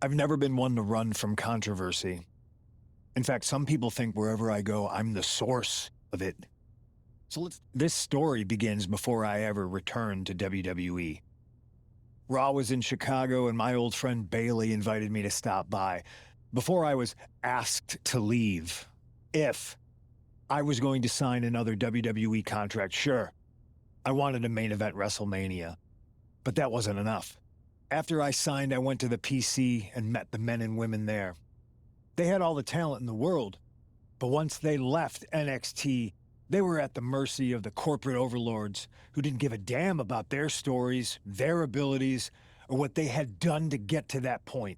I've never been one to run from controversy. In fact, some people think wherever I go, I'm the source of it. This story begins before I ever returned to WWE. Raw was in Chicago, and my old friend Bailey invited me to stop by before I was asked to leave. If I was going to sign another WWE contract, sure. I wanted a main event WrestleMania, but that wasn't enough. After I signed, I went to the PC and met the men and women there. They had all the talent in the world, but once they left NXT, they were at the mercy of the corporate overlords who didn't give a damn about their stories, their abilities, or what they had done to get to that point.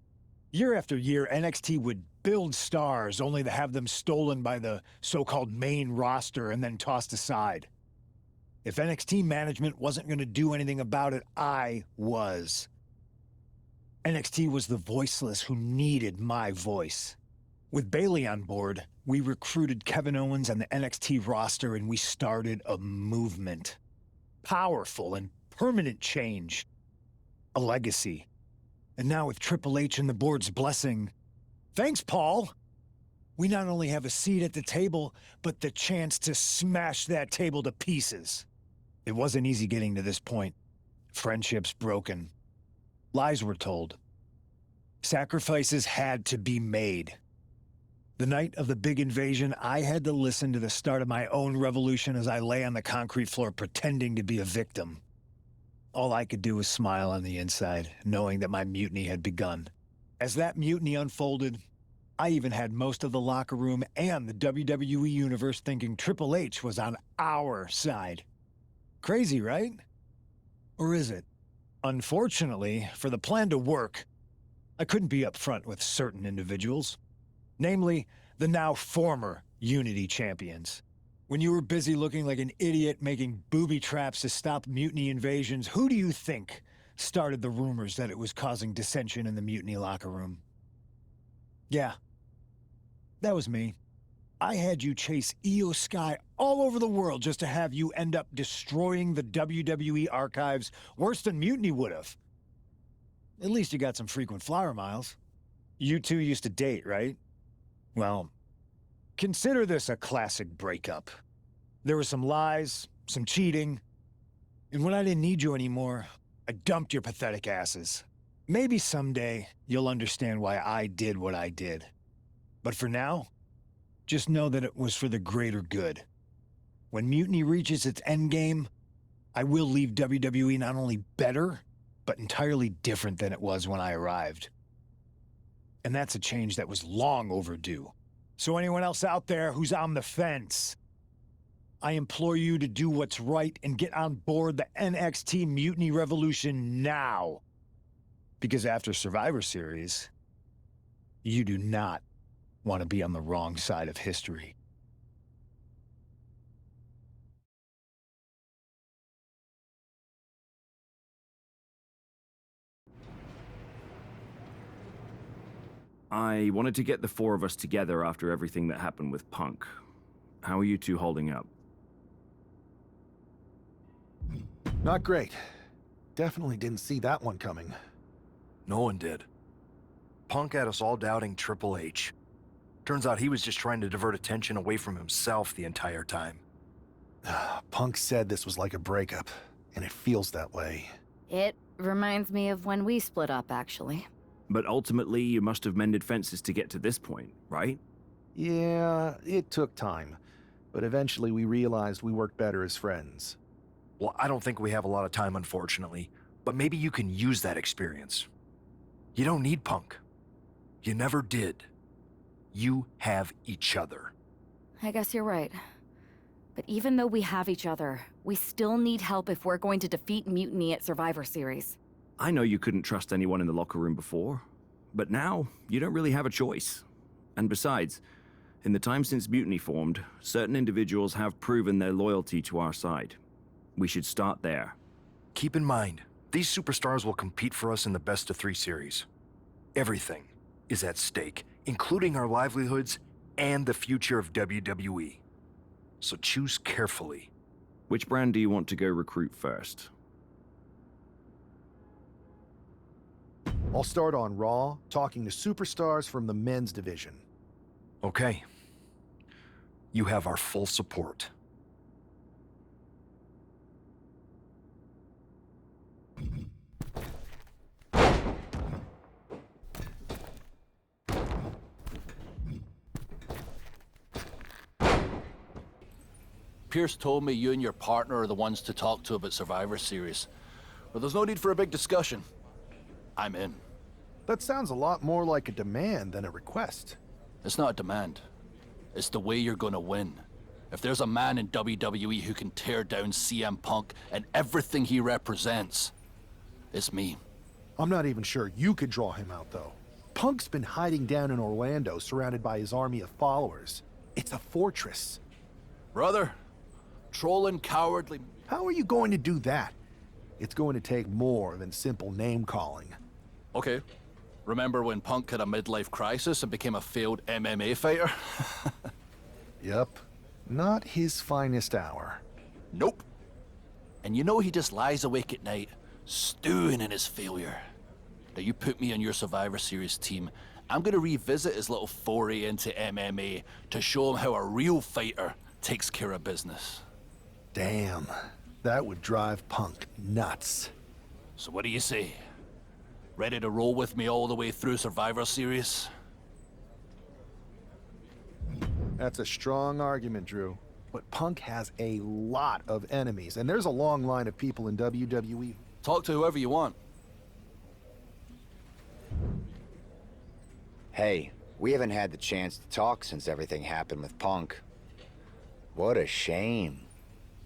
Year after year, NXT would build stars only to have them stolen by the so-called main roster and then tossed aside. If NXT management wasn't going to do anything about it, I was. NXT was the voiceless who needed my voice. With Bailey on board, we recruited Kevin Owens and the NXT roster, and we started a movement. Powerful and permanent change. A legacy. And now with Triple H and the board's blessing, thanks, Paul! We not only have a seat at the table, but the chance to smash that table to pieces. It wasn't easy getting to this point. Friendships broken. Lies were told. Sacrifices had to be made. The night of the big invasion, I had to listen to the start of my own revolution as I lay on the concrete floor pretending to be a victim. All I could do was smile on the inside, knowing that my mutiny had begun. As that mutiny unfolded, I even had most of the locker room and the WWE Universe thinking Triple H was on our side. Crazy, right? Or is it? Unfortunately, for the plan to work, I couldn't be upfront with certain individuals. Namely, the now former Unity champions. When you were busy looking like an idiot making booby traps to stop mutiny invasions, who do you think started the rumors that it was causing dissension in the mutiny locker room? Yeah, that was me. I had you chase Io Sky all over the world just to have you end up destroying the WWE archives worse than Mutiny would have. At least you got some frequent flower miles. You two used to date, right? Well, consider this a classic breakup. There were some lies, some cheating, and when I didn't need you anymore, I dumped your pathetic asses. Maybe someday you'll understand why I did what I did. But for now, just know that it was for the greater good. When Mutiny reaches its endgame, I will leave WWE not only better, but entirely different than it was when I arrived. And that's a change that was long overdue. So anyone else out there who's on the fence, I implore you to do what's right and get on board the NXT Mutiny Revolution now. Because after Survivor Series, you do not want to be on the wrong side of history. I wanted to get the four of us together after everything that happened with Punk. How are you two holding up? Not great. Definitely didn't see that one coming. No one did. Punk had us all doubting Triple H. Turns out he was just trying to divert attention away from himself the entire time. Punk said this was like a breakup, and it feels that way. It reminds me of when we split up, actually. But ultimately, you must have mended fences to get to this point, right? Yeah, it took time. But eventually we realized we worked better as friends. Well, I don't think we have a lot of time, unfortunately. But maybe you can use that experience. You don't need Punk. You never did. You have each other. I guess you're right. But even though we have each other, we still need help if we're going to defeat Mutiny at Survivor Series. I know you couldn't trust anyone in the locker room before, but now you don't really have a choice. And besides, in the time since Mutiny formed, certain individuals have proven their loyalty to our side. We should start there. Keep in mind, these superstars will compete for us in the best-of-3 series. Everything is at stake, including our livelihoods and the future of WWE. So choose carefully. Which brand do you want to go recruit first? I'll start on Raw, talking to superstars from the men's division. Okay. You have our full support. Pierce told me you and your partner are the ones to talk to about Survivor Series. But there's no need for a big discussion. I'm in. That sounds a lot more like a demand than a request. It's not a demand. It's the way you're gonna win. If there's a man in WWE who can tear down CM Punk and everything he represents, it's me. I'm not even sure you could draw him out, though. Punk's been hiding down in Orlando, surrounded by his army of followers. It's a fortress. Brother, trolling cowardly... How are you going to do that? It's going to take more than simple name-calling. Okay. Remember when Punk had a midlife crisis and became a failed MMA fighter? Yep. Not his finest hour. Nope. And you know he just lies awake at night, stewing in his failure. Now you put me on your Survivor Series team, I'm gonna revisit his little foray into MMA to show him how a real fighter takes care of business. Damn. That would drive Punk nuts. So what do you say? Ready to roll with me all the way through Survivor Series? That's a strong argument, Drew. But Punk has a lot of enemies, and there's a long line of people in WWE. Talk to whoever you want. Hey, we haven't had the chance to talk since everything happened with Punk. What a shame.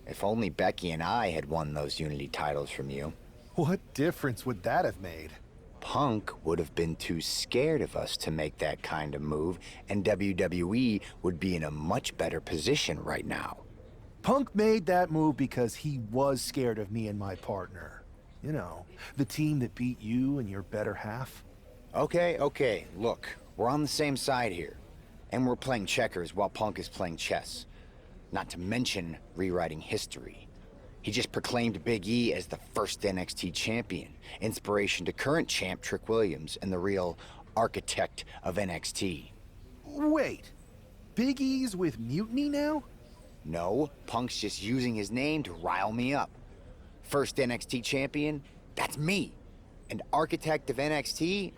If only Becky and I had won those Unity titles from you. What difference would that have made? Punk would have been too scared of us to make that kind of move, and WWE would be in a much better position right now. Punk made that move because he was scared of me and my partner. You know, the team that beat you and your better half. Okay, look, we're on the same side here. And we're playing checkers while Punk is playing chess. Not to mention rewriting history. He just proclaimed Big E as the first NXT champion, inspiration to current champ Trick Williams and the real architect of NXT. Wait, Big E's with Mutiny now? No, Punk's just using his name to rile me up. First NXT champion, that's me. And architect of NXT,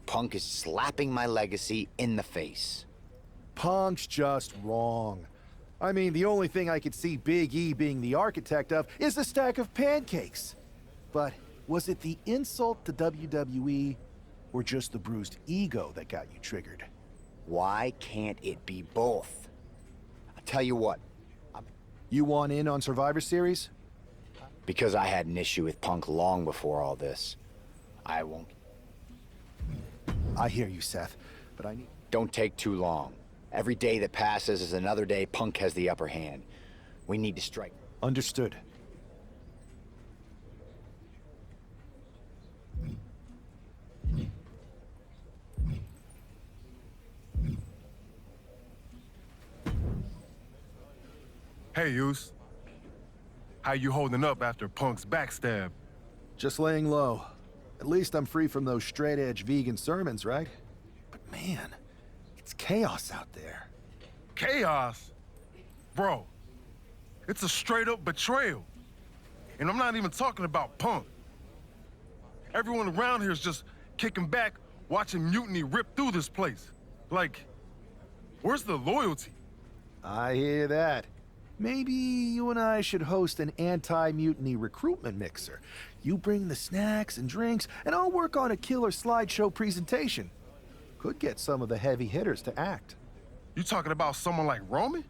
Punk is slapping my legacy in the face. Punk's just wrong. I mean, the only thing I could see Big E being the architect of is a stack of pancakes. But was it the insult to WWE or just the bruised ego that got you triggered? Why can't it be both? I'll tell you what. You want in on Survivor Series? Because I had an issue with Punk long before all this. I won't. I hear you, Seth, but I need... Don't take too long. Every day that passes is another day Punk has the upper hand. We need to strike. Understood. Hey, Yus. How you holding up after Punk's backstab? Just laying low. At least I'm free from those straight-edge vegan sermons, right? But man, it's chaos out there. Chaos? Bro, it's a straight-up betrayal. And I'm not even talking about Punk. Everyone around here is just kicking back, watching Mutiny rip through this place. Like, where's the loyalty? I hear that. Maybe you and I should host an anti-mutiny recruitment mixer. You bring the snacks and drinks, and I'll work on a killer slideshow presentation. Could get some of the heavy hitters to act. You talking about someone like Roman?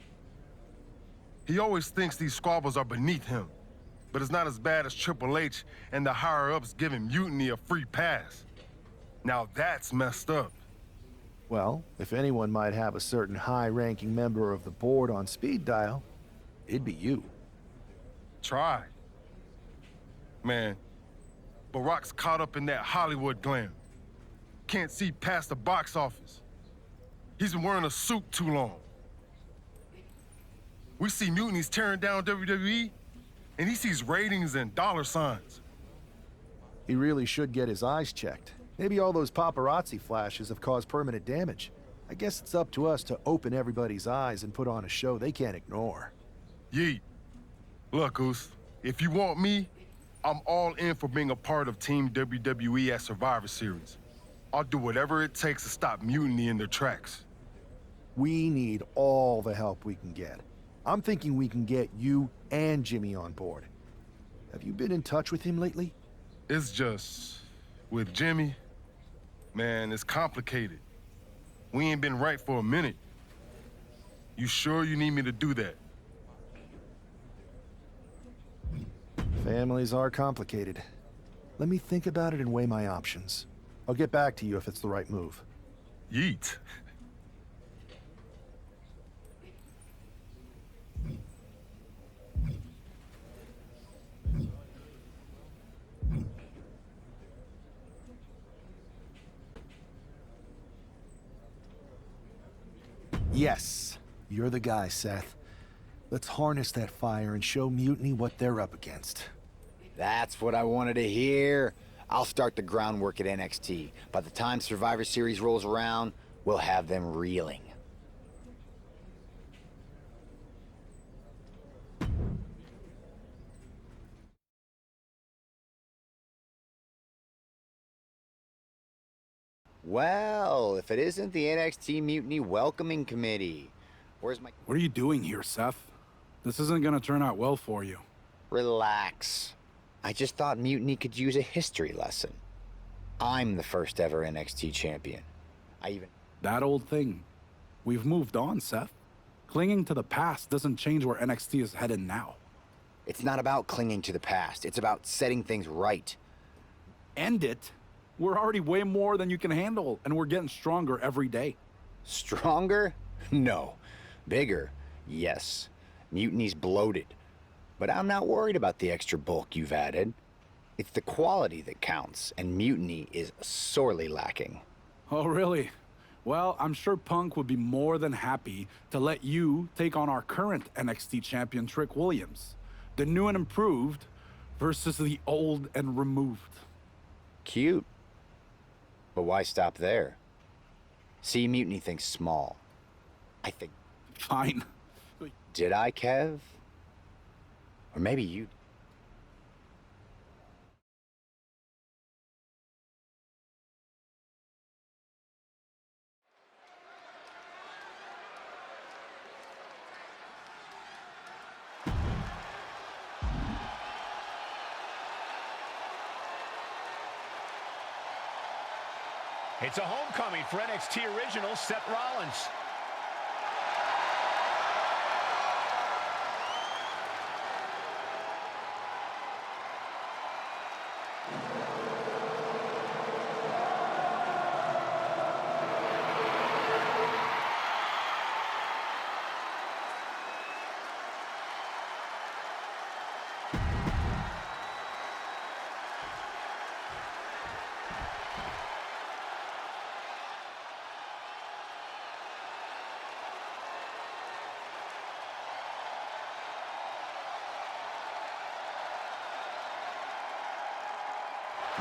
He always thinks these squabbles are beneath him. But it's not as bad as Triple H and the higher-ups giving Mutiny a free pass. Now that's messed up. Well, if anyone might have a certain high-ranking member of the board on speed dial, it'd be you. Try. Man, Barack's caught up in that Hollywood glam. Can't see past the box office. He's been wearing a suit too long. We see Mutiny's tearing down WWE, and he sees ratings and dollar signs. He really should get his eyes checked. Maybe all those paparazzi flashes have caused permanent damage. I guess it's up to us to open everybody's eyes and put on a show they can't ignore. Yeet. Look, Oos, if you want me, I'm all in for being a part of Team WWE at Survivor Series. I'll do whatever it takes to stop Mutiny in their tracks. We need all the help we can get. I'm thinking we can get you and Jimmy on board. Have you been in touch with him lately? It's just, with Jimmy, man, it's complicated. We ain't been right for a minute. You sure you need me to do that? Families are complicated. Let me think about it and weigh my options. I'll get back to you if it's the right move. Yeet. Yes, you're the guy, Seth. Let's harness that fire and show Mutiny what they're up against. That's what I wanted to hear. I'll start the groundwork at NXT. By the time Survivor Series rolls around, we'll have them reeling. Well, if it isn't the NXT Mutiny Welcoming Committee, where's my... What are you doing here, Seth? This isn't gonna turn out well for you. Relax. I just thought Mutiny could use a history lesson. I'm the first ever NXT champion. That old thing. We've moved on, Seth. Clinging to the past doesn't change where NXT is headed now. It's not about clinging to the past. It's about setting things right. End it. We're already way more than you can handle, and we're getting stronger every day. Stronger? No. Bigger? Yes. Mutiny's bloated. But I'm not worried about the extra bulk you've added. It's the quality that counts, and Mutiny is sorely lacking. Oh, really? Well, I'm sure Punk would be more than happy to let you take on our current NXT champion, Trick Williams. The new and improved versus the old and removed. Cute. But why stop there? See, Mutiny thinks small. I think... Fine. Did I, Kev? Or maybe you... It's a homecoming for NXT original Seth Rollins.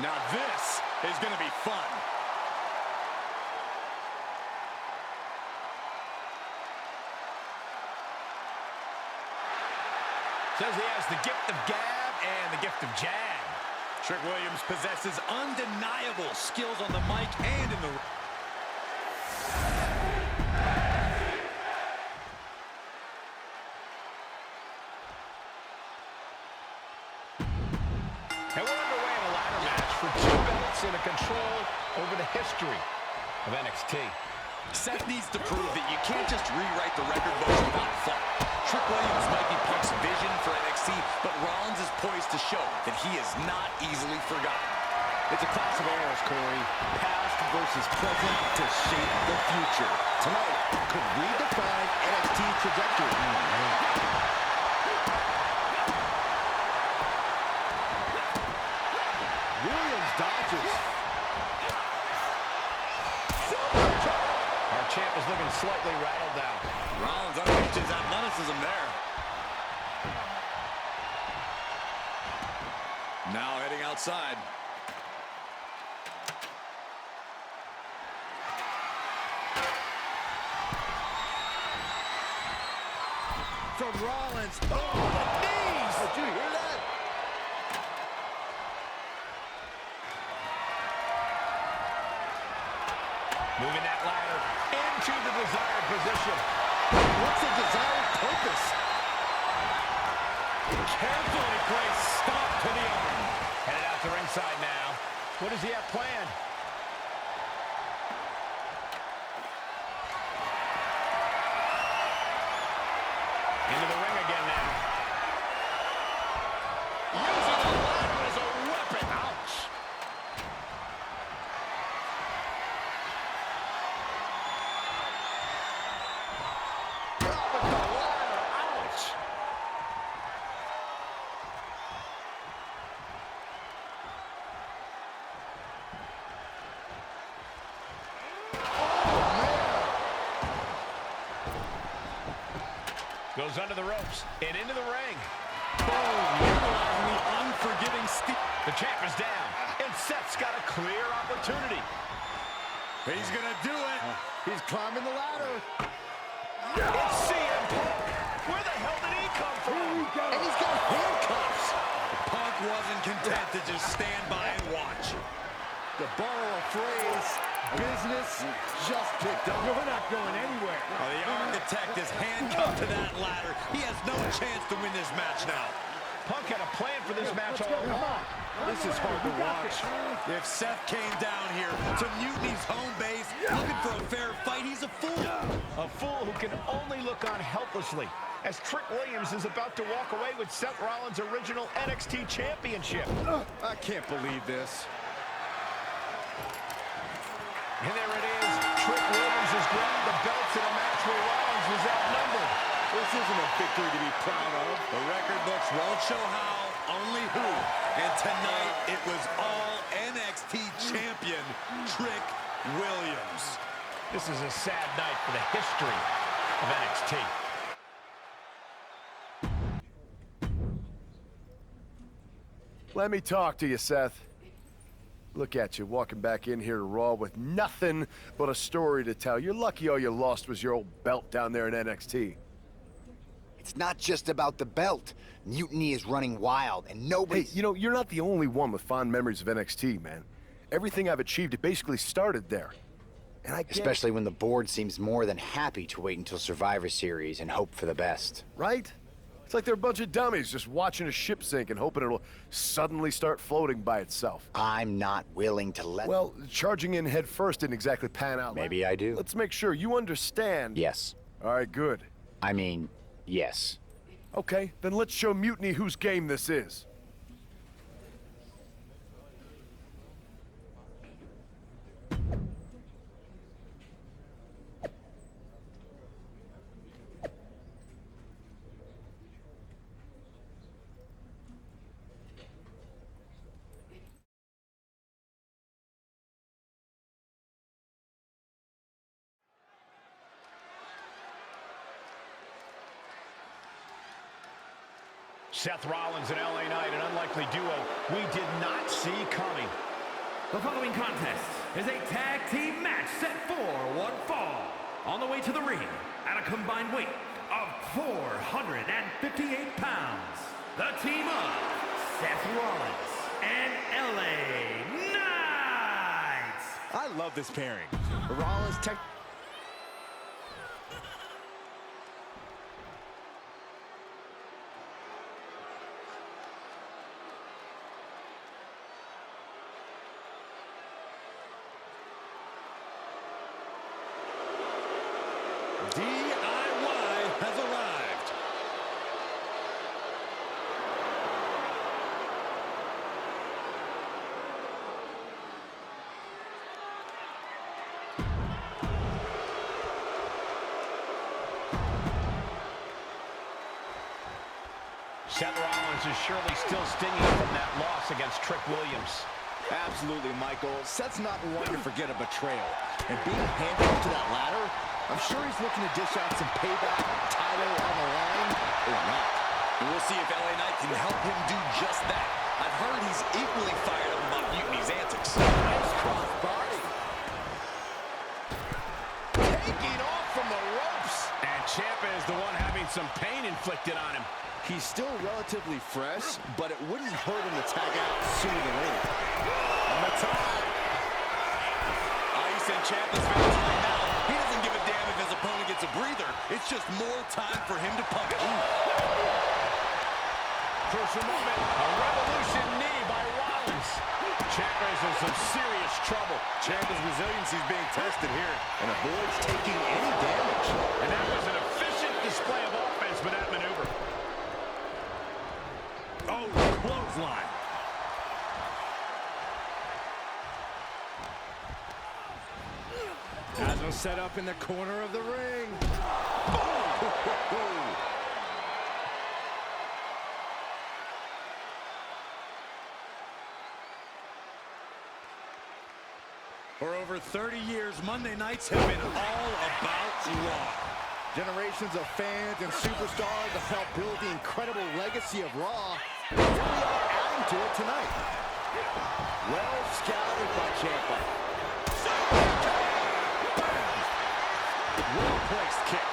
Now this is going to be fun. Says he has the gift of gab and the gift of jab. Trick Williams possesses undeniable skills on the mic and in the... And we're underway in a ladder match for 2 belts and a control over the history of NXT. Seth needs to prove that you can't just rewrite the record books without fun. Trick Williams might be Punk's vision for NXT, but Rollins is poised to show that he is not easily forgotten. It's a class of errors, Corey. Past versus present to shape the future. Tonight could redefine NXT's trajectory. Williams dodges. Our champ is looking slightly rattled down. Rollins unleashed his athleticism there. Now heading outside. from Rollins. Oh, the knees! Did you hear that? Moving that ladder into the desired position. What's the desired purpose? Carefully placed stomp to the arm. Headed out to ringside now. What does he have planned? Into the ring again now. Using the ladder as a weapon. Ouch. With the ladder. Ouch. Goes under the ropes and into the ring. Boom! Utilizing the unforgiving steel. The champ is down, and Seth's got a clear opportunity. He's gonna do it. He's climbing the ladder. It's CM Punk. Where the hell did he come from? And he's got handcuffs. Punk wasn't content to just stand by and watch. To borrow a phrase, business just picked up. You're not going anywhere. Oh, the architect is handcuffed to that ladder. He has no chance to win this match now. Punk had a plan for this match all along. This is hard to watch. If Seth came down here to Mutiny's home base looking for a fair fight, he's a fool. A fool who can only look on helplessly as Trick Williams is about to walk away with Seth Rollins' original NXT championship. I can't believe this. And there it is. Trick Williams has grabbed the belts in a match where Rollins was outnumbered. This isn't a victory to be proud of. The record books won't show how, only who. And tonight, it was all NXT champion Trick Williams. This is a sad night for the history of NXT. Let me talk to you, Seth. Look at you, walking back in here to Raw with nothing but a story to tell. You're lucky all you lost was your old belt down there in NXT. It's not just about the belt. Mutiny is running wild, and nobody... Hey, you know, you're not the only one with fond memories of NXT, man. Everything I've achieved, it basically started there. And I get Especially when the board seems more than happy to wait until Survivor Series and hope for the best. right? It's like they're a bunch of dummies just watching a ship sink and hoping it'll suddenly start floating by itself. I'm not willing to let... Well, charging in head first didn't exactly pan out. Maybe I do. Let's make sure you understand. Yes. All right, good. I mean, yes. Okay, then let's show Mutiny whose game this is. Seth Rollins and LA Knight, an unlikely duo we did not see coming. The following contest is a tag team match set for one fall. On the way to the ring at a combined weight of 458 pounds. The team of Seth Rollins and LA Knight. I love this pairing. Rollins tech... DIY has arrived. Seth Rollins is surely still stinging from that loss against Trick Williams. Absolutely, Michael. Seth's not one to forget a betrayal. And being handcuffed to that ladder, I'm sure he's looking to dish out some payback, title on the line, or not. And we'll see if LA Knight can help him do just that. I've heard he's equally fired up about Mutiny's antics. Nice crossbody. Taking off from the ropes. And Ciampa is the one having feeling some pain inflicted on him. He's still relatively fresh, but it wouldn't hurt him to tag out sooner than later. On the top. He's in Ciampa's fans right now. He doesn't give a damn if his opponent gets a breather. It's just more time for him to punish. Crucial moment. A revolution knee by Rollins. Ciampa's in some serious trouble. Ciampa's resiliency is being tested here and avoids taking any damage. And that was an efficient display of offense with that maneuver. Oh, clothesline. Has him set up in the corner of the ring. For over 30 years, Monday nights have been all about Raw. Generations of fans and superstars have helped build the incredible legacy of Raw. Here we are adding to it tonight. Well scouted by Ciampa. Well-placed kick.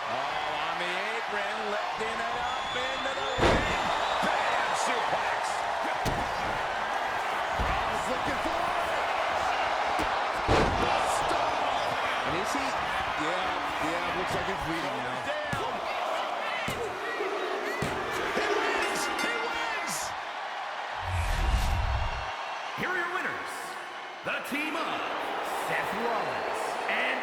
Oh, on the apron, lifting it up into the ring. Bam! Suplex. Rollins looking for it. And is he? Yeah, looks like he's bleeding now. Down. He wins! He wins! Here are your winners, the team of Seth Rollins and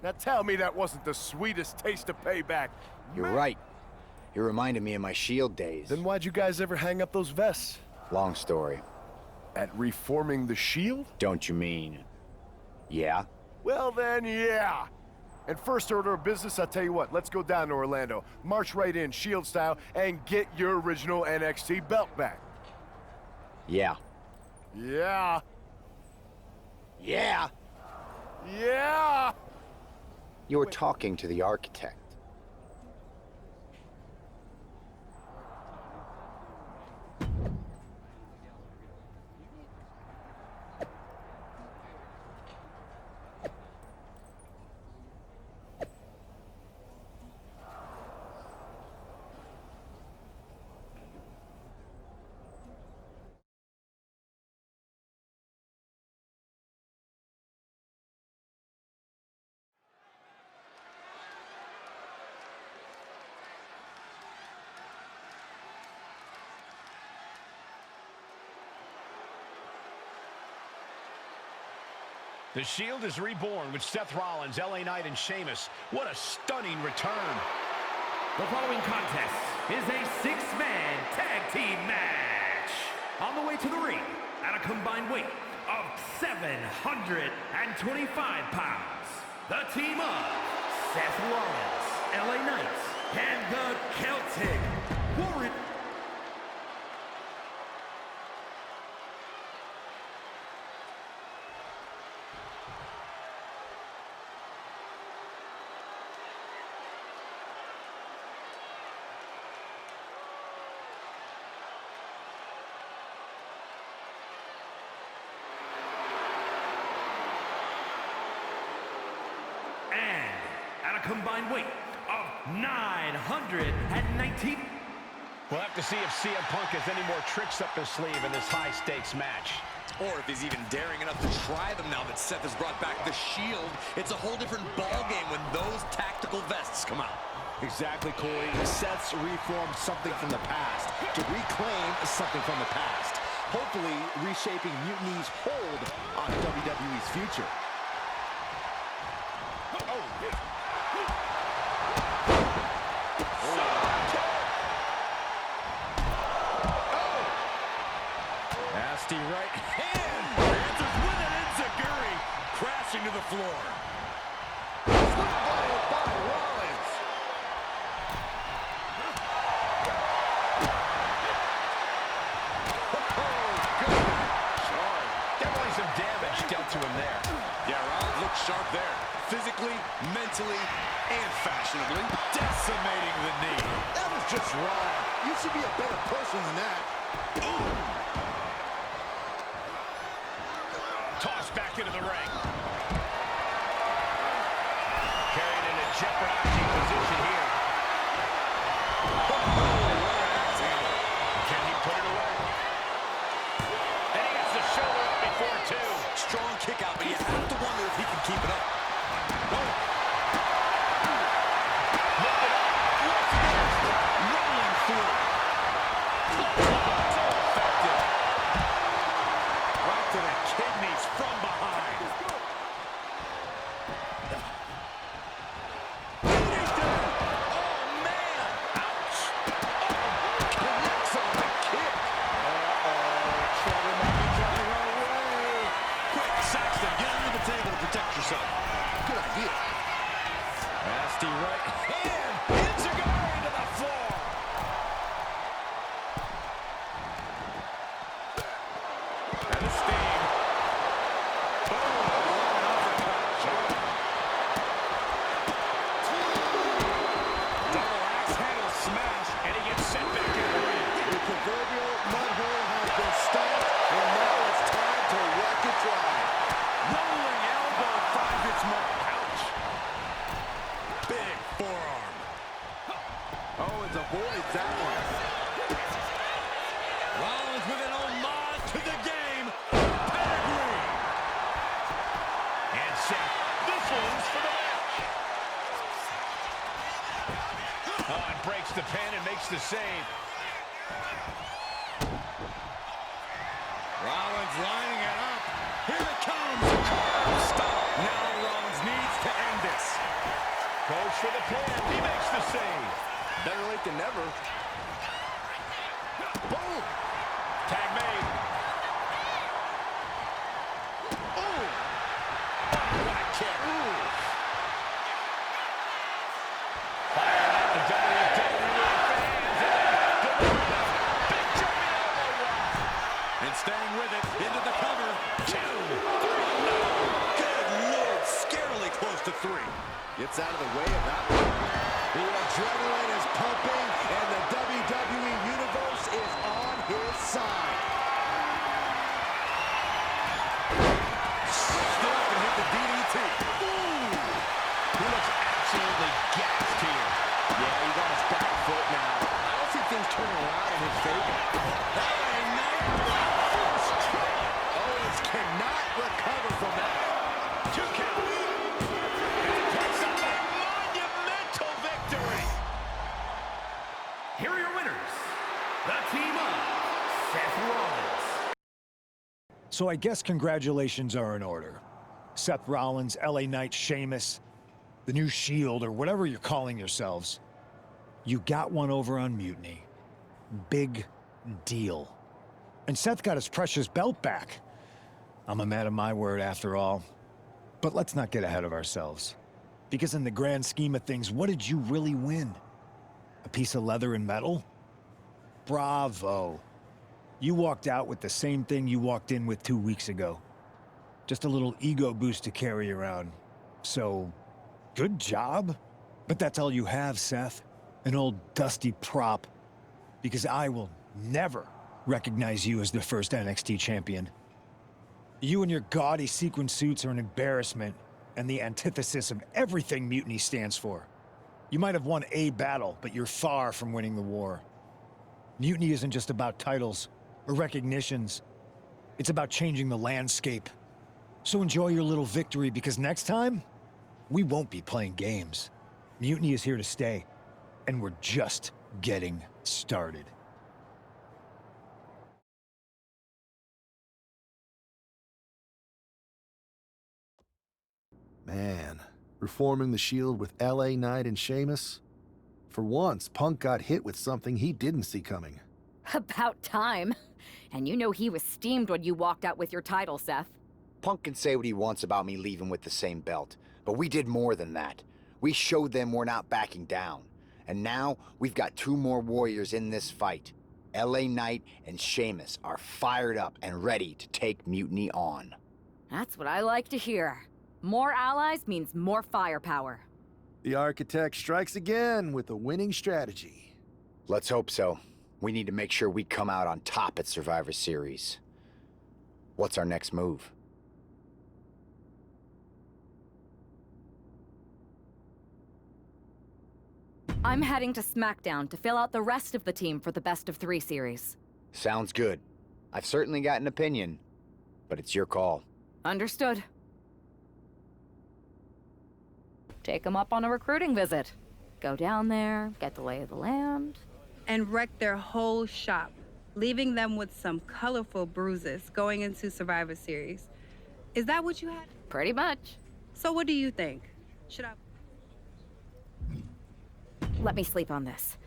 Now tell me that wasn't the sweetest taste of payback. You're right. It reminded me of my Shield days. Then why'd you guys ever hang up those vests? Long story. At reforming the Shield? Don't you mean... Yeah? Well then, yeah. And first order of business, I'll tell you what, let's go down to Orlando, march right in, Shield style, and get your original NXT belt back. Yeah. Yeah. Yeah! Yeah! You were talking to the architect. The Shield is reborn with Seth Rollins, LA Knight, and Sheamus. What a stunning return. the following contest is a six-man tag team match. On the way to the ring at a combined weight of 725 pounds, the team of Seth Rollins, LA Knight, and the Celtic Warrior. And at a combined weight of 919. We'll have to see if CM Punk has any more tricks up his sleeve in this high-stakes match. Or if he's even daring enough to try them now that Seth has brought back the Shield. It's a whole different ballgame when those tactical vests come out. Exactly, Corey. Seth's reformed something from the past to reclaim something from the past. Hopefully reshaping Mutiny's hold on WWE's future. Nasty right hand. Answers with an enziguri. Crashing to the floor. Football by Rollins. Oh, good. Definitely some damage dealt to him there. Yeah, Rollins looks sharp there. physically, mentally, and fashionably. Decimating the knee. That was just wrong. You should be a better person than that. Ooh. Tossed back into the ring. Carried in a jeopardizing position here. Can he put it away? And he gets the shoulder up before two. Strong kick out, but you have to wonder if he can keep it up. No. Lift it up. Rolling through. So effective. Right to the kidneys from behind. Oh, man. Ouch. Connects on the kick. Trouble might be coming our way. Quick, Saxton, get under the table to protect yourself. Good idea. Nasty right hand. Enzuigiri into the floor. And the steam. Boom. Double axe handle smash, and he gets sent back in the ring. The proverbial mud hole has been stopped, and now it's time to wreck it dry. Rolling elbow finds its mark. Ouch. Big forearm. Oh, it avoids that one. Rollins with an homage to the game. Pedigree. And Seth, this one's for the match. Oh, and breaks the pin and makes the save. Rollins lining it up. Here it comes. Curve stop. Now Rollins needs to end this. Goes for the pin. He makes the save. Better late than never. Boom. Tag made. Ooh. Black kick. Ooh. Firing up the WWE fans. Big jumping elbow drop. And staying with it, into the cover. 2, 3, no. Good Lord, scarily close to 3. Gets out of the way of that one. The adrenaline is pumping, and the WWE Universe is on his side. Still can hit the DDT. Ooh. He looks absolutely gassed here. Yeah, he's on his back foot now. I don't see things turning around in his favor. LA Knight. First try. Owens cannot recover from that. 2 count. And he picks up a monumental victory. Here are your winners, the team of Seth Rollins. So I guess congratulations are in order. Seth Rollins, LA Knight, Sheamus, the new Shield, or whatever you're calling yourselves. You got one over on Mutiny. Big deal. And Seth got his precious belt back. I'm a man of my word after all. But let's not get ahead of ourselves. Because in the grand scheme of things, what did you really win? A piece of leather and metal? Bravo. You walked out with the same thing you walked in with 2 weeks ago. Just a little ego boost to carry around. So, good job. But that's all you have, Seth. An old dusty prop. Because I will never recognize you as the first NXT champion. You and your gaudy sequin suits are an embarrassment and the antithesis of everything Mutiny stands for. You might have won a battle, but you're far from winning the war. Mutiny isn't just about titles or recognitions. It's about changing the landscape. So enjoy your little victory, because next time, we won't be playing games. Mutiny is here to stay, and we're just getting started. Man, reforming the Shield with LA Knight and Sheamus? For once, Punk got hit with something he didn't see coming. About time. And you know he was steamed when you walked out with your title, Seth. Punk can say what he wants about me leaving with the same belt, but we did more than that. We showed them we're not backing down. And now, we've got 2 more warriors in this fight. LA Knight and Sheamus are fired up and ready to take Mutiny on. That's what I like to hear. More allies means more firepower. The architect strikes again with a winning strategy. Let's hope so. We need to make sure we come out on top at Survivor Series. What's our next move? I'm heading to SmackDown to fill out the rest of the team for the Best of 3 series. Sounds good. I've certainly got an opinion, but it's your call. Understood. Take them up on a recruiting visit. Go down there, get the lay of the land. And wreck their whole shop, leaving them with some colorful bruises going into Survivor Series. Is that what you had? Pretty much. So what do you think? Should I... Let me sleep on this.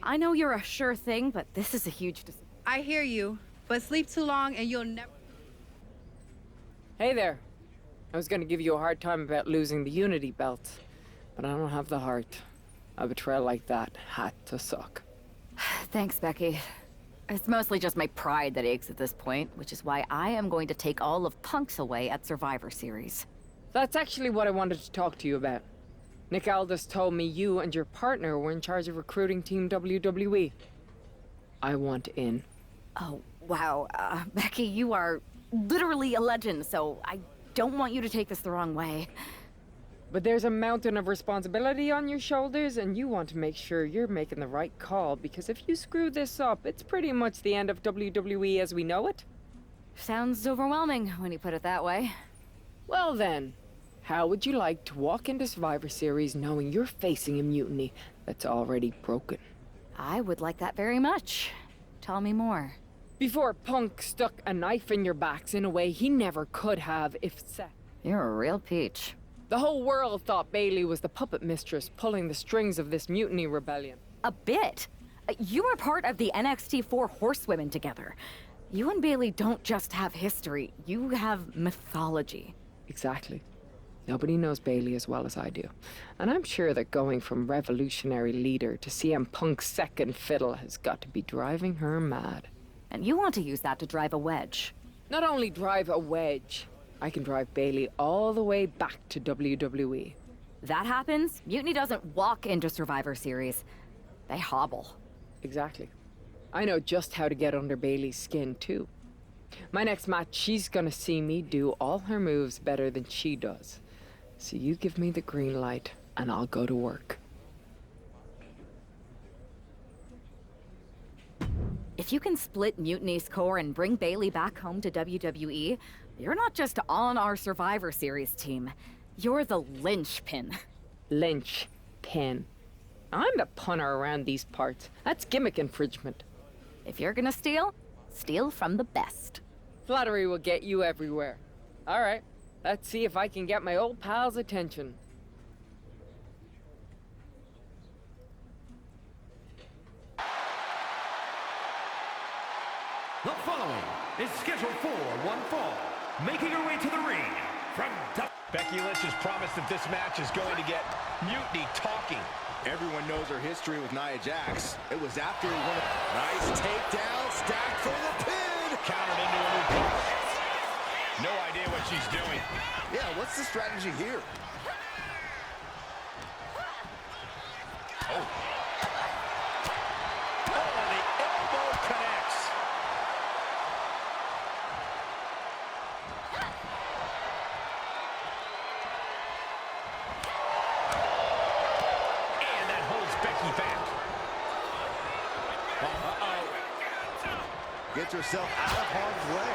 I know you're a sure thing, but this is a huge I hear you, but sleep too long and you'll never... Hey there. I was gonna give you a hard time about losing the Unity belt, but I don't have the heart. A betrayal like that had to suck. Thanks, Becky. It's mostly just my pride that aches at this point, which is why I am going to take all of Punk's away at Survivor Series. That's actually what I wanted to talk to you about. Nick Aldis told me you and your partner were in charge of recruiting Team WWE. I want in. Oh, wow. Becky, you are literally a legend, so I don't want you to take this the wrong way. But there's a mountain of responsibility on your shoulders, and you want to make sure you're making the right call, because if you screw this up, it's pretty much the end of WWE as we know it. Sounds overwhelming when you put it that way. Well then, how would you like to walk into Survivor Series knowing you're facing a mutiny that's already broken? I would like that very much. Tell me more. Before Punk stuck a knife in your backs in a way he never could have if Seth. You're a real peach. The whole world thought Bailey was the puppet mistress pulling the strings of this mutiny rebellion. A bit. You were part of the NXT 4 Horsewomen together. You and Bailey don't just have history, you have mythology. Exactly. Nobody knows Bailey as well as I do. And I'm sure that going from revolutionary leader to CM Punk's second fiddle has got to be driving her mad. And you want to use that to drive a wedge. Not only drive a wedge, I can drive Bailey all the way back to WWE. That happens, Mutiny doesn't walk into Survivor Series. They hobble. Exactly. I know just how to get under Bailey's skin, too. My next match, she's gonna see me do all her moves better than she does. So you give me the green light, and I'll go to work. If you can split Mutiny's core and bring Bailey back home to WWE, you're not just on our Survivor Series team. You're the linchpin. Linchpin. I'm the punter around these parts. That's gimmick infringement. If you're gonna steal, steal from the best. Flattery will get you everywhere. All right, let's see if I can get my old pal's attention. The following is scheduled for one fall. Making her way to the ring from Becky Lynch has promised that this match is going to get Mutiny talking. Everyone knows her history with Nia Jax. It was after one of... Nice takedown, stacked for the pin! Countered into a new punch. No idea what she's doing. Yeah, what's the strategy here? Oh. Oh, the elbow connects. And that holds Becky back. Uh-oh. Gets herself out of harm's way.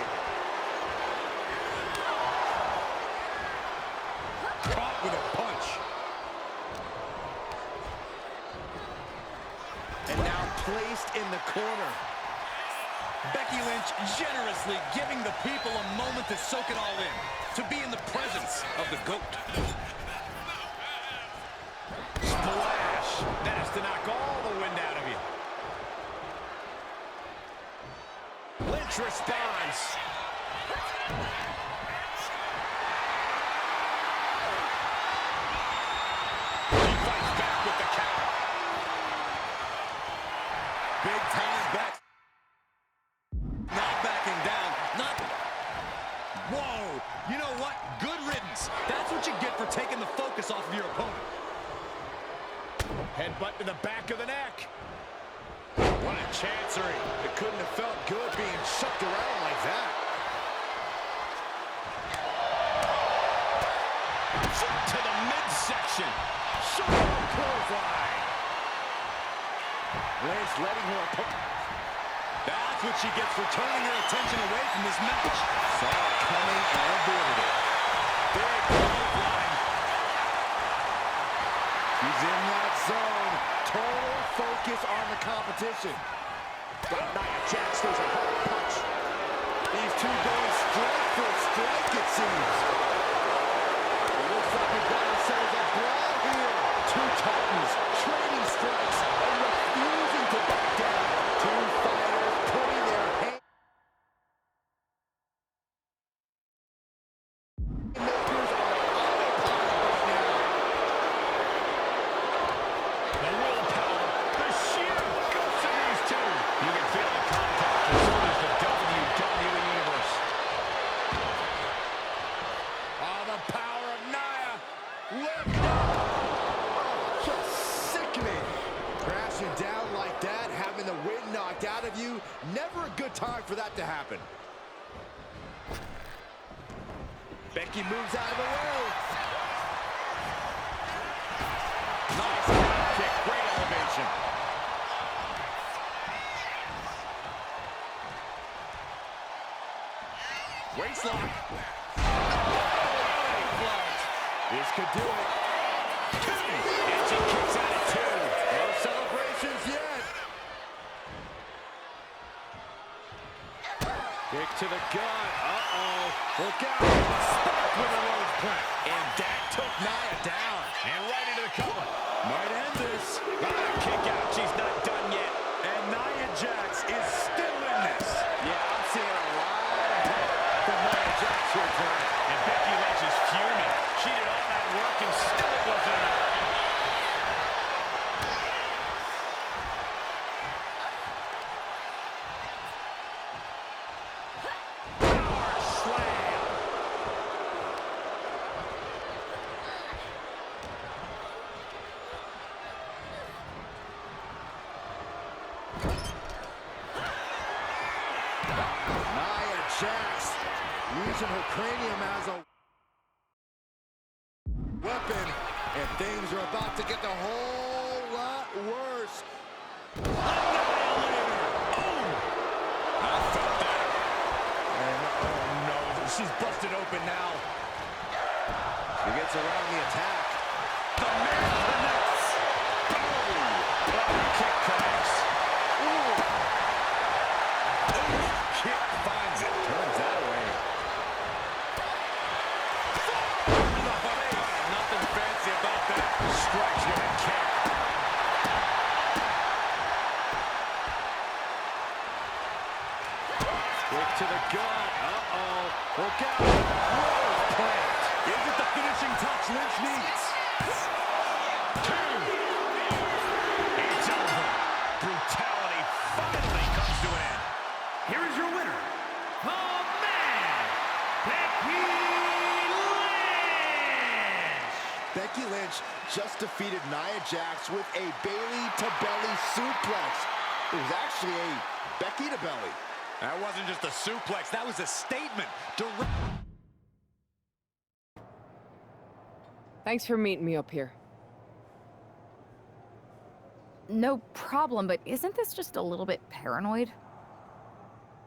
Caught with a punch. And now placed in the corner. Becky Lynch generously giving the people a moment to soak it all in, to be in the presence of the GOAT. Splash! That is to knock all the wind out of you. Lynch responds. She fights back with the counter. Big time back. Not backing down. Not. Whoa! You know what? Good riddance. That's what you opponent. Headbutt to the back of the neck. What a chancery. It couldn't have felt good being shucked around like that. Foot to the midsection. Shoulder clothesline. Lynch letting her opponent. That's what she gets for turning her attention away from this match. Saw it coming and avoided it. Big clothesline. She's in that zone. Total focus on the competition. Got Nia Jax, throws a hard punch. These two going strike for strike, it seems. It looks like we've got ourselves a brawl here. Two titans trading strikes and refusing to back down. Two fighters putting their hands. Makers are autopilot right now. The willpower, the sheer guts of these two. You can feel the contact as soon as the WWE Universe. Oh, the power of Nia. Lift up. Oh, just sickening. Crashing down like that, having the wind knocked out of you. Never a good time for that to happen. Becky moves out of the way. Nice drop kick, great elevation. Waistlock. This could do it. And she kicks out at two. No celebrations yet. Kick to the gut. Uh-oh. Look out. Spark with a rose plant. And that took Nia down. And right into the cover. Might end this. Kick out. She's not done yet. And Nia Jax is still in this. Yeah, I'm seeing a lot of help from Nia Jax here tonight. And Becky Lynch is fuming. She did all that work and still it wasn't enough. Power slam. Nia Jax using her cranium as a weapon, and things are about to get a whole lot worse. Annihilator! Oh! I felt that. And oh no, she's busted open now. She gets around the attack. The man connects. Boom! Oh, kick connects. Ooh! Ooh! Kick finds it. Turns that away. Nothing fancy about that. Strikes with a kick. Kick to the gut. Uh-oh. Look out. Rose plant. Is it the finishing touch Lynch needs? Two. It's over. Brutality finally comes to an end. Here is your winner, the man, Becky Lynch. Becky Lynch just defeated Nia Jax with a Bayley to belly suplex. It was actually a Becky to belly. That wasn't just a suplex, that was a statement. Thanks for meeting me up here. No problem, but isn't this just a little bit paranoid?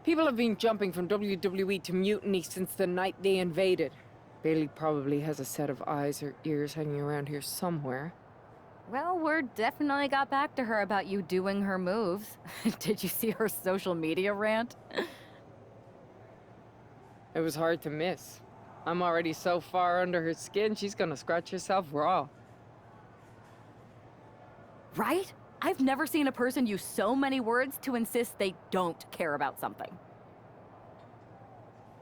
People have been jumping from WWE to Mutiny since the night they invaded. Bayley probably has a set of eyes or ears hanging around here somewhere. Well, word definitely got back to her about you doing her moves. Did you see her social media rant? It was hard to miss. I'm already so far under her skin, she's gonna scratch herself raw. Right? I've never seen a person use so many words to insist they don't care about something.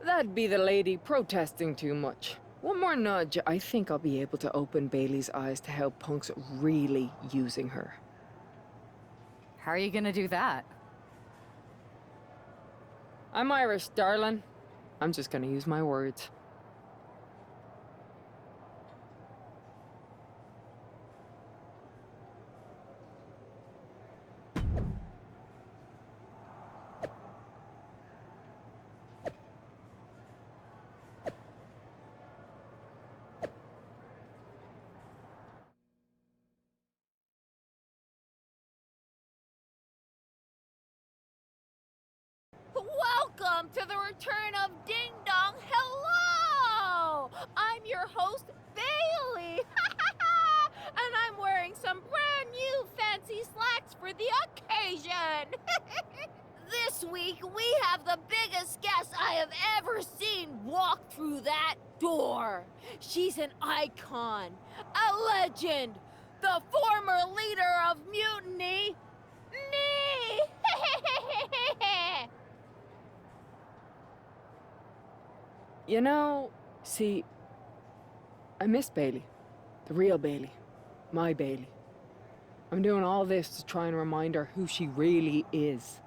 That'd be the lady protesting too much. One more nudge, I think I'll be able to open Bayley's eyes to how Punk's really using her. How are you gonna do that? I'm Irish, darling. I'm just gonna use my words. Welcome to the return of Ding Dong. Hello! I'm your host, Bailey. And I'm wearing some brand new fancy slacks for the occasion. This week, we have the biggest guest I have ever seen walk through that door. She's an icon, a legend, the former leader of Mutiny, me! You know, see, I miss Bailey. The real Bailey. My Bailey. I'm doing all this to try and remind her who she really is.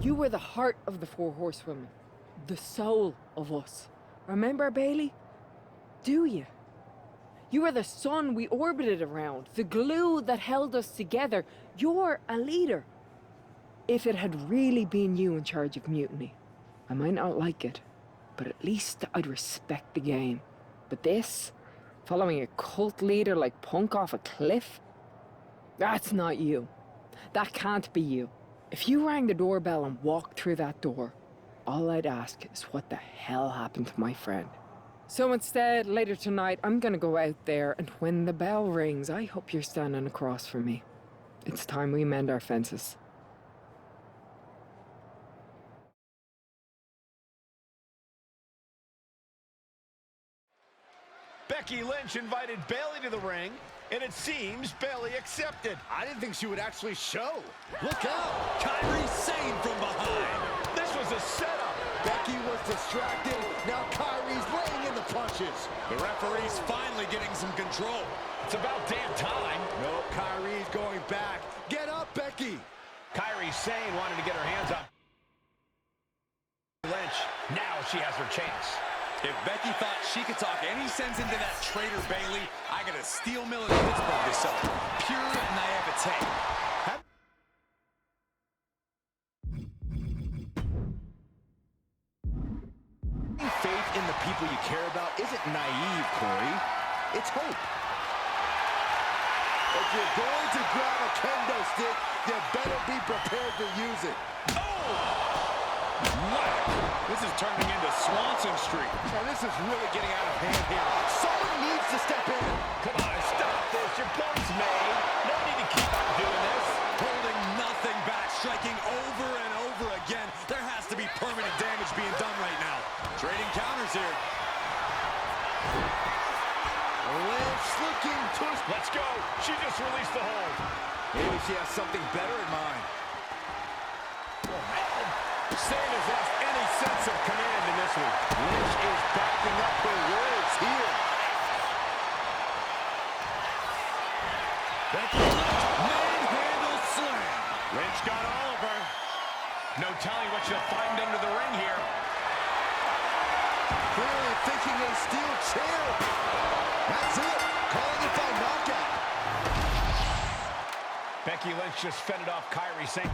You were the heart of the Four Horsewomen. The soul of us. Remember, Bailey? Do you? You were the sun we orbited around, the glue that held us together. You're a leader. If it had really been you in charge of Mutiny, I might not like it, but at least I'd respect the game. But this, following a cult leader like Punk off a cliff? That's not you. That can't be you. If you rang the doorbell and walked through that door, all I'd ask is what the hell happened to my friend. So instead, later tonight, I'm gonna go out there, and when the bell rings, I hope you're standing across from me. It's time we mend our fences. Becky Lynch invited Bailey to the ring, and it seems Bailey accepted. I didn't think she would actually show. Look out! Kyrie Sane from behind. This was a setup. Becky was distracted. Now Kyrie's laying in the punches. The referee's finally getting some control. It's about damn time. No, Kyrie's going back. Get up, Becky. Kyrie Sane wanted to get her hands on Lynch. Now she has her chance. If Becky thought she could talk any sense into that traitor Bailey, I got a steel mill in Pittsburgh to sell her. Pure naivete. Faith in the people you care about isn't naive, Corey. It's hope. If you're going to grab a kendo stick, you better be prepared to use it. Oh! Wow. This is turning into Swanson Street. And this is really getting out of hand here. Someone needs to step in. Come on, stop this. Your point's made. No need to keep on doing this. Holding nothing back, striking over and over again. There has to be permanent damage being done right now. Trading counters here. Lynch looking to... Let's go. She just released the hold. Maybe she has something better in mind. Sane has lost any sense of command in this one. Lynch is backing up her words here. Becky Lynch, manhandle slam. Lynch got all of her. No telling what she'll find under the ring here. Clearly thinking a steel chair. That's it. Calling it by knockout. Becky Lynch just fended off Kyrie Sane.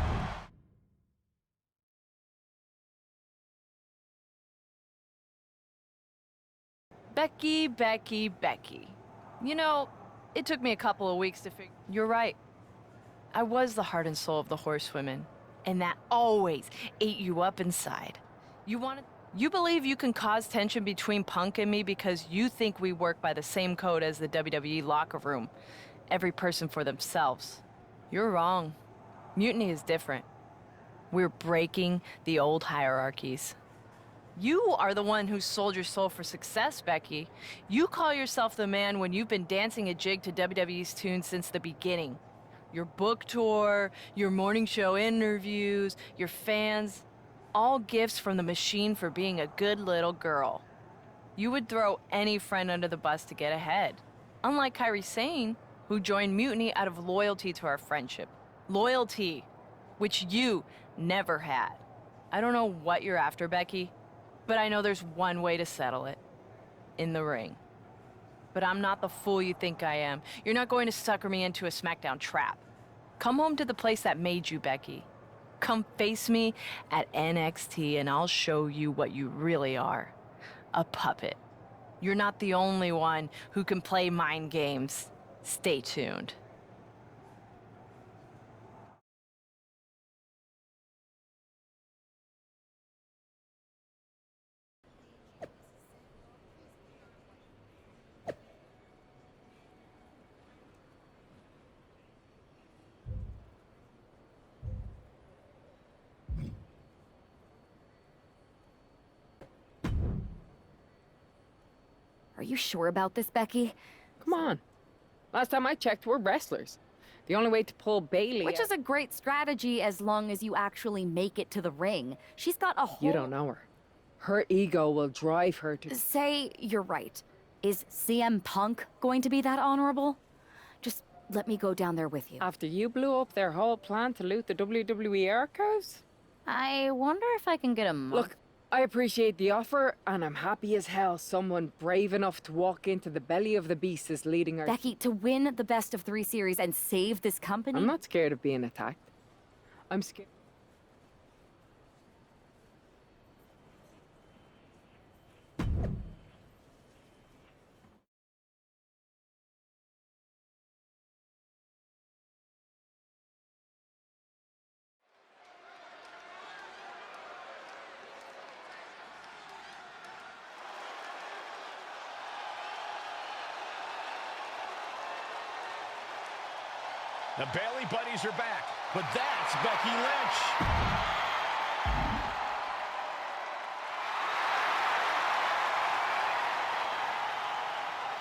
Becky, Becky, Becky. You know, it took me a couple of weeks to figure... You're right. I was the heart and soul of the Horsewomen, and that always ate you up inside. You believe you can cause tension between Punk and me because you think we work by the same code as the WWE locker room. Every person for themselves. You're wrong. Mutiny is different. We're breaking the old hierarchies. You are the one who sold your soul for success, Becky. You call yourself the man when you've been dancing a jig to WWE's tune since the beginning. Your book tour, your morning show interviews, your fans, all gifts from the machine for being a good little girl. You would throw any friend under the bus to get ahead. Unlike Kyrie Sane, who joined Mutiny out of loyalty to our friendship. Loyalty, which you never had. I don't know what you're after, Becky. But I know there's one way to settle it. In the ring. But I'm not the fool you think I am. You're not going to sucker me into a SmackDown trap. Come home to the place that made you, Becky. Come face me at NXT and I'll show you what you really are. A puppet. You're not the only one who can play mind games. Stay tuned. Are you sure about this, Becky? Come on. Last time I checked, we're wrestlers. The only way to pull Bailey... Which is a great strategy as long as you actually make it to the ring. She's got a whole... You don't know her. Her ego will drive her to... Say you're right. Is CM Punk going to be that honorable? Just let me go down there with you. After you blew up their whole plan to loot the WWE archives? I wonder if I can get a... Look, I appreciate the offer, and I'm happy as hell someone brave enough to walk into the belly of the beast is leading our... Becky, to win the best of 3 series and save this company... I'm not scared of being attacked. I'm scared... The Bailey buddies are back, but that's Becky Lynch.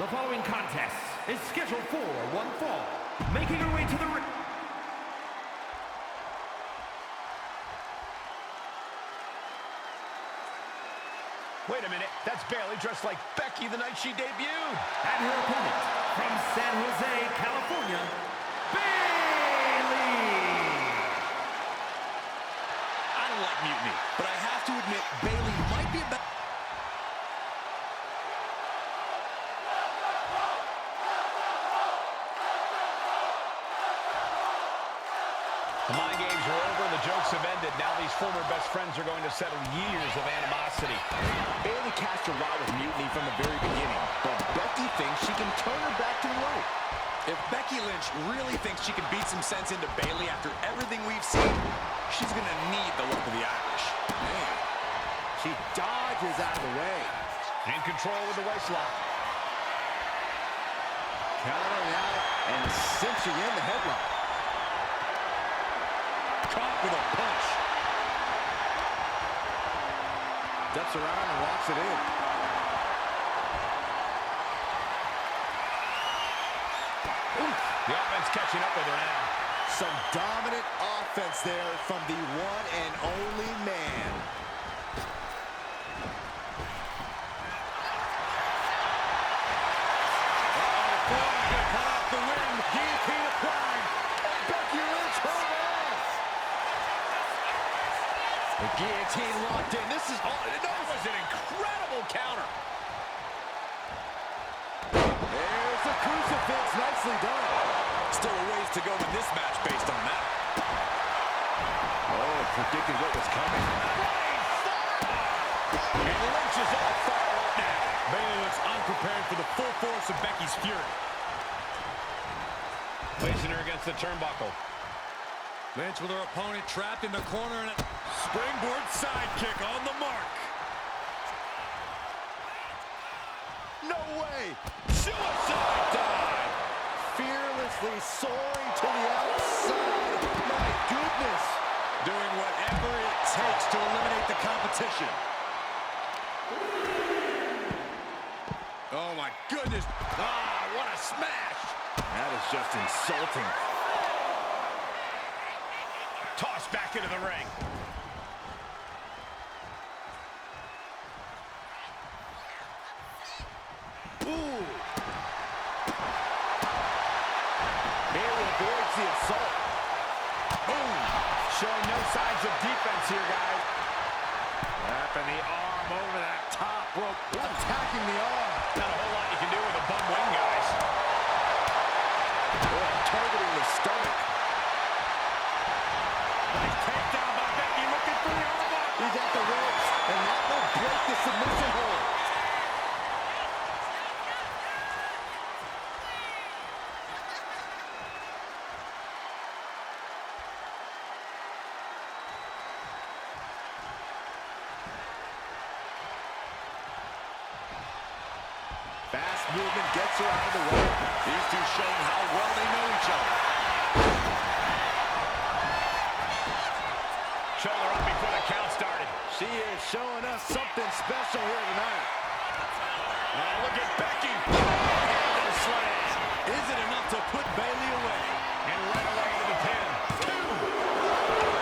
The following contest is scheduled for one fall. Making her way to the ring. Wait a minute, that's Bailey dressed like Becky the night she debuted. And her opponent from San Jose, California, Bailey! I don't like Mutiny, but I have to admit Bailey might be a better... The mind games are over, the jokes have ended. Now these former best friends are going to settle years of animosity. Bailey cast her lot with Mutiny from the very beginning, but Becky thinks she can turn her back to the light. If Becky Lynch really thinks she can beat some sense into Bailey after everything we've seen, she's going to need the look of the Irish. Man, she dodges out of the way. In control with the waistlock. Countering out and cinching in the headlock. Caught with a punch. Steps around and walks it in. The offense catching up with her now. Some dominant offense there from the one and only man. Cut off the ring. Guillotine applied. Becky Lynch home off. The guillotine locked in. This is all. That was an incredible counter. There's a crucifix. Nicely done. Still a ways to go in this match based on that. Oh, predicted what was coming. And Lynch is all fired up now. Bailey looks unprepared for the full force of Becky's fury. Placing her against the turnbuckle. Lynch with her opponent trapped in the corner and a springboard sidekick on the mark. No way. Suicide dive. Fearlessly soaring to the outside. My goodness. Doing whatever it takes to eliminate the competition. Oh my goodness. Ah, what a smash. That is just insulting. Tossed back into the ring. Ooh. Bailey avoids the assault. Boom. Showing no signs of defense here, guys. Wrapping the arm over that top rope. Attacking the arm. Not a whole lot you can do with a bum wing, guys. Oh, targeting the stomach. Nice takedown by Becky, looking for the armbar. He's at the ropes, and that will break the submission hold. Fast movement gets her out of the way. These two showing how well they know each other. Shoulder up before the count started. She is showing us something special here tonight. Look look at Becky. Handle slam. Is it enough to put Bayley away? And right away into the pin. 2.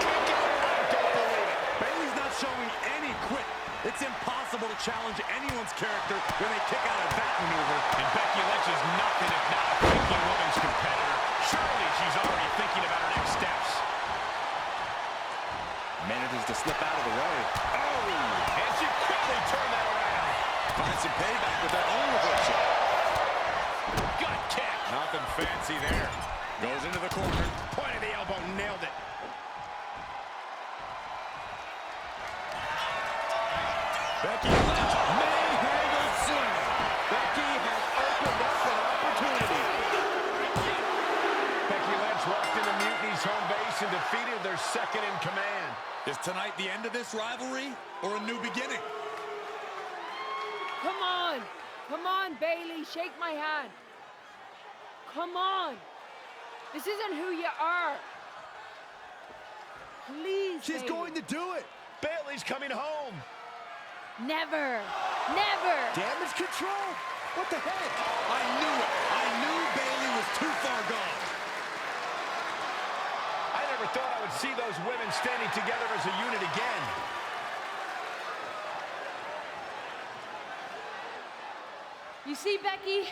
Kick out. I don't believe it. Bayley's not showing any quit. It's impossible to challenge anyone's character when they kick out of that maneuver. And Becky Lynch is nothing if not a thinking women's competitor. Surely she's already thinking about her next steps. Manages to slip out of the way. Oh, and she quickly turned that around. Finds some payback with that own reversal. Gut kick. Nothing fancy there. Goes into the corner. Point of the elbow. Nailed it. Becky Lynch, manhandled slam. Becky has opened up an opportunity. Becky Lynch walked into Mutiny's home base and defeated their second in command. Is tonight the end of this rivalry or a new beginning? Come on! Come on, Bayley, shake my hand. Come on! This isn't who you are. Please, She's going to do it. Bayley's coming home. Never! Never! Damage control? What the heck? I knew it. I knew Bayley was too far gone. I never thought I would see those women standing together as a unit again. You see, Becky?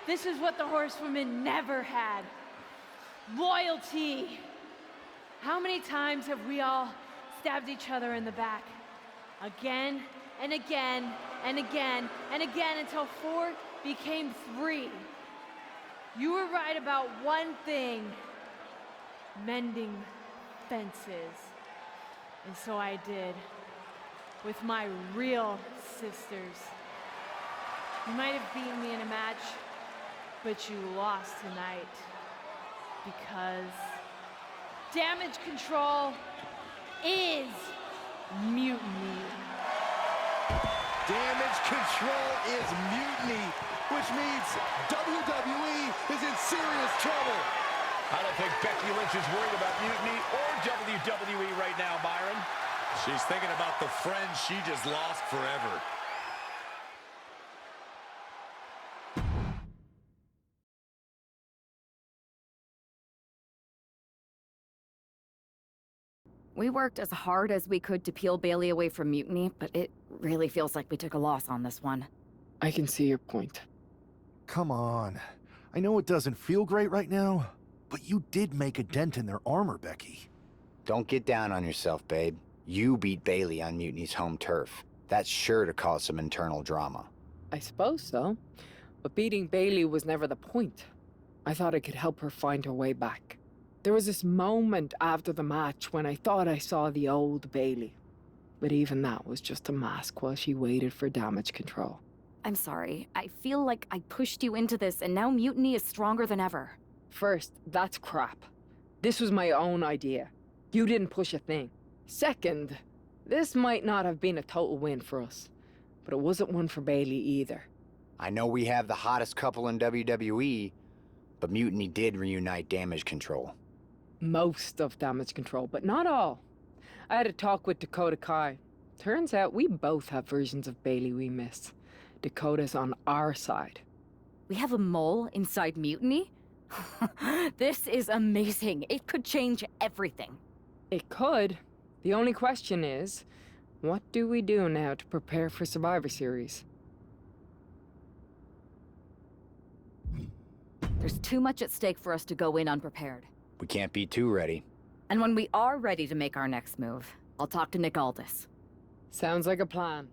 This is what the Horsewomen never had. Loyalty. How many times have we all stabbed each other in the back? Again and again and again and again until 4 became 3. You were right about one thing. Mending fences. And so I did. With my real sisters. You might have beaten me in a match, but you lost tonight. Because damage control is mutiny. Damage control is mutiny, which means WWE is in serious trouble. I don't think Becky Lynch is worried about mutiny or WWE right now, Byron. She's thinking about the friend she just lost forever. We worked as hard as we could to peel Bayley away from Mutiny, but it really feels like we took a loss on this one. I can see your point. Come on. I know it doesn't feel great right now, but you did make a dent in their armor, Becky. Don't get down on yourself, babe. You beat Bayley on Mutiny's home turf. That's sure to cause some internal drama. I suppose so. But beating Bayley was never the point. I thought I could help her find her way back. There was this moment after the match when I thought I saw the old Bayley. But even that was just a mask while she waited for damage control. I'm sorry. I feel like I pushed you into this, and now Mutiny is stronger than ever. First, that's crap. This was my own idea. You didn't push a thing. Second, this might not have been a total win for us, but it wasn't one for Bayley either. I know we have the hottest couple in WWE, but Mutiny did reunite damage control. Most of damage control, but not all. I had a talk with Dakota Kai. Turns out we both have versions of Bayley we miss. Dakota's on our side. We have a mole inside Mutiny? This is amazing. It could change everything. It could. The only question is, what do we do now to prepare for Survivor Series? There's too much at stake for us to go in unprepared. We can't be too ready. And when we are ready to make our next move, I'll talk to Nick Aldis. Sounds like a plan.